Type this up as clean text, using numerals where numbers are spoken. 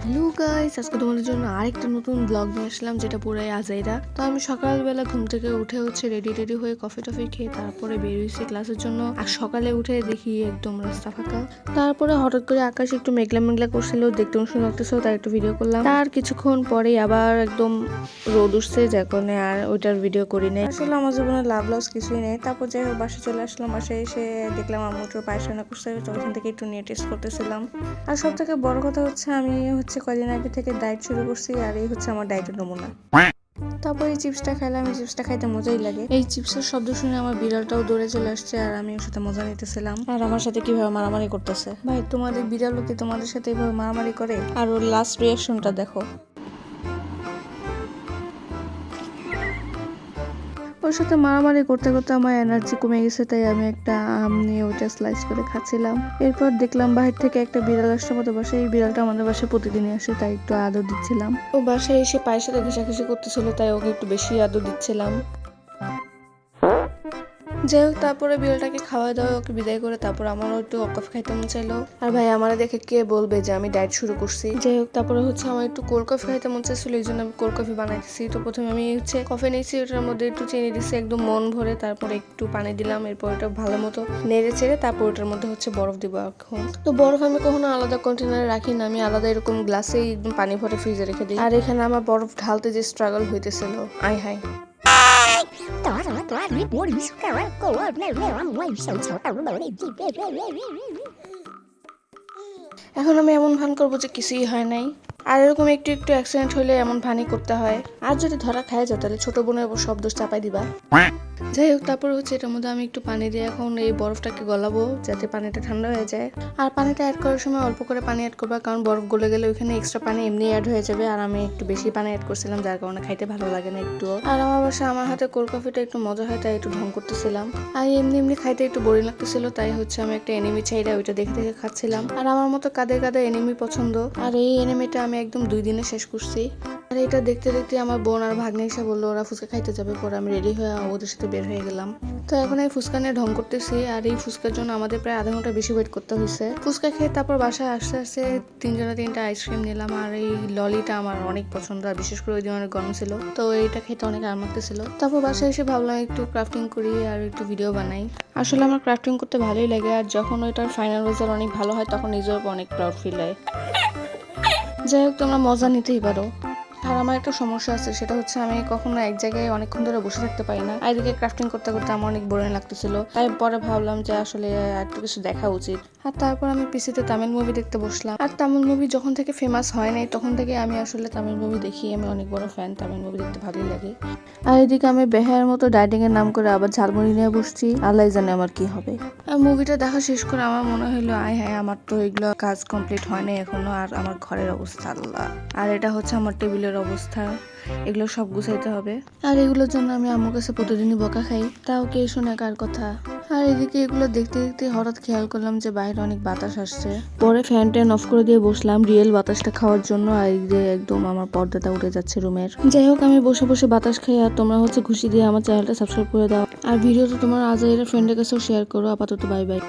Hello guys, আজকে তোমাদের জন্য আরেকটা নতুন ব্লগ নিয়ে আসলাম, যেটা পুরাই আজাইরা। তো আমি সকালবেলা ঘুম থেকে উঠে রেডি হয়ে কফি টফি খেয়ে তারপরে বের হয়েছি ক্লাসের জন্য। আর সকালে উঠে দেখি একদম রাস্তা ফাঁকা। তারপরে হঠাৎ করে আকাশ একটু মেঘলা মেঘলা করছিল, দেখতে সুন্দর লাগতেছিল, তাই একটু ভিডিও করলাম। তার কিছুক্ষণ পরে আবার একদম রোদ উঠছে, যার কারণে আর ওইটার ভিডিও করি নাই। আসলে আমার জীবনে লাভ লস কিছুই নেই। তারপর যাই হোক বাসায় চলে আসলাম। বাসায় এসে দেখলাম আমার মোটর পায়েস রান্না করছে, তো ওখান থেকে একটু নিয়ে টেস্ট করতেছিলাম। আর সব থেকে বড় কথা হচ্ছে আমি কদিন আগে থেকে ডায়েট শুরু করছি, আর এই হচ্ছে আমার ডায়েটের নমুনা। তারপর এই চিপসটা খাইলাম। এই চিপসটা খাইতে মজাই লাগে। এই চিপসের শব্দ শুনে আমার বিড়ালটাও দৌড়ে চলে আসছে, আর আমি ওর সাথে মজা নিতেছিলাম। আর আমার সাথে কিভাবে মারামারি করতেছে। ভাই, তোমাদের বিড়ালও কি তোমাদের সাথে এইভাবে মারামারি করে? আর ওর লাস্ট রিয়াকশনটা দেখো। ওর সাথে মারামারি করতে করতে আমার এনার্জি কমে গেছে, তাই আমি একটা আম নিয়ে ওটা স্লাইস করে খাচ্ছিলাম। এরপর দেখলাম বাহির থেকে একটা বিড়াল আসছে আমাদের বাসায়। এই বিড়ালটা আমাদের বাসায় প্রতিদিনই আসে, তাই একটু আদর দিচ্ছিলাম। ও বাসায় এসে পায়ের সাথে ঘেঁষাঘেঁষি করতেছিল, তাই ওকে একটু বেশি আদর দিচ্ছিলাম। যাই হোক, তারপরে বিড়ালটাকে খাওয়া দাওয়া ওকে বিদায় করে তারপর আমারও একটু কফি খাইতে মন চাইলো। আর ভাই, আমার দেখে কে বলবে যে আমি ডায়েট শুরু করছি। যাই হোক, তারপরে আমার একটু কোল্ড কফি খাইতে মন চাইছিল, এই জন্য আমি কোল্ড কফি বানাইতেছি। তো প্রথমে আমি কফি নিয়েছি, ওটার মধ্যে একটু চিনি দিচ্ছি একদম মন ভরে, তারপরে একটু পানি দিলাম। এরপর ওটা ভালো মতো নেড়ে চেড়ে তারপর ওটার মধ্যে বরফ দিব। এখন তো বরফ আমি কখনো আলাদা কন্টেনারে রাখি না, আমি আলাদা এরকম গ্লাসেই একদম পানি ভরে ফ্রিজে রেখে দিই। আর এখানে আমার বরফ ঢালতে যে স্ট্রাগল হইতেছিল, আই হাই। এখন আমি এমন ভান করবো যে কিছুই হয় নাই। আর এরকম একটু একটু অ্যাক্সিডেন্ট হলে এমন ভানই করতে হয়। আর যদি ধরা খায় যাও, তাহলে ছোট বোনের উপর সব দোষ চাপাই দিবা। যাই হোক, তারপর এটার মধ্যে আমি একটু পানি দিয়ে এখন এই বরফটাকে গলাবো, যাতে পানিটা ঠান্ডা হয়ে যায়। আর পানিটা অ্যাড করার সময় অল্প করে পানি অ্যাড করবা, কারণ বরফ গলে গেলে ওইখানে এক্সট্রা পানি এমনি অ্যাড হয়ে যাবে। আর আমি একটু বেশি পানি অ্যাড করছিলাম, যার কারণে খাইতে ভালো লাগে না একটু। আর আমার বাসায় আমার হাতে কোল্ড কফিটা একটু মজা হয়, তাই একটু ঢং করতেছিলাম। আর এমনি এমনি খাইতে একটু বোরিং লাগতেছিল, তাই আমি একটা এনিমি চাইরা ওইটা দেখে দেখে খাচ্ছিলাম। আর আমার মতো কাদের কাদের এনিমি পছন্দ, আর এই এনিমিটা আমি একদম 2 দিনে শেষ করছি। আর এটা দেখতে দেখতে আমার বোন আর ভাগ্নে এসে বললো ওরা ফুচকা খাইতে যাবে। পরে আমি রেডি হয়ে ওদের সাথে বের হয়ে গেলাম। তো এখন এই ফুচকা নিয়ে ঢং করতেছি। আর এই ফুচকার জন্য আমাদের প্রায় আধা ঘন্টা বেশি ওয়েট করতে হয়েছে। ফুচকা খেয়ে তারপর বাসায় আসতে আসতে 3 আইসক্রিম নিলাম। আর এই ললিটা আমার অনেক পছন্দ, আর বিশেষ করে ওই দিন অনেক গরম ছিল, তো এইটা খেতে অনেক আরাম লাগতেছিল। তারপর বাসায় এসে ভাবলাম একটু ক্রাফটিং করি আর একটু ভিডিও বানাই। আসলে আমার ক্রাফটিং করতে ভালোই লাগে, আর যখন ওইটার ফাইনাল রেজাল্ট অনেক ভালো হয় তখন নিজের অনেক প্রাউড ফিল হয়। যাই হোক, তোমরা মজা নিতেই পারো। আর আমার একটা সমস্যা আছে, সেটা হচ্ছে আমি কখনো এক জায়গায় অনেকক্ষণ ধরে বসে থাকতে পারি না। এদিকে ক্রাফটিং করতে করতে আমার অনেক বোরিং লাগতেছিল, তাই পরে ভাবলাম যে আসলে একটু কিছু দেখা উচিত। আর তারপর আমি পিসিতে তামিল মুভি দেখতে বসলাম। আর তামিল মুভি যখন থেকে ফেমাস হয় নাই তখন থেকে আমি আসলে তামিল মুভি দেখি। আমি অনেক বড় ফ্যান, তামিল মুভি দেখতে ভালোই লাগে। আর এদিকে আমি বেহায়ের মতো ডাইটিং এর নাম করে আবার ঝালমুড়ি নিয়ে বসছি। আল্লাহ জানে আমার কি হবে। আর মুভিটা দেখা শেষ করে আমার মনে হলো আয় হ্যাঁ, আমার তো এগুলো কাজ কমপ্লিট হয় নাই এখনো। আর আমার ঘরের অবস্থা আল্লাহ, আর এটা হচ্ছে আমার টেবিলের অবস্থা। এগুলো সব গুছাইতে হবে। আর এগুলোর জন্য আমি আম্মুর কাছে প্রতিদিনই বকা খাই, তাও কে শুনে কার কথা। আর এদিকে এগুলো দেখতে দেখতে হঠাৎ খেয়াল করলাম যে বাইরে অনেক বাতাস আসছে। পরে ফ্যান ট্যান অফ করে দিয়ে বসলাম রিয়েল বাতাসটা খাওয়ার জন্য। আর এই যে একদম আমার পর্দাটা উঠে যাচ্ছে রুমের। যাই হোক, আমি বসে বসে বাতাস খাই, আর তোমরা ঘুষি দিয়ে আমার চ্যানেলটা সাবস্ক্রাইব করে দাও। আর ভিডিওটা তোমার আজাইরা ফ্রেন্ডের কাছেও শেয়ার করো। আপাতত বাই বাই।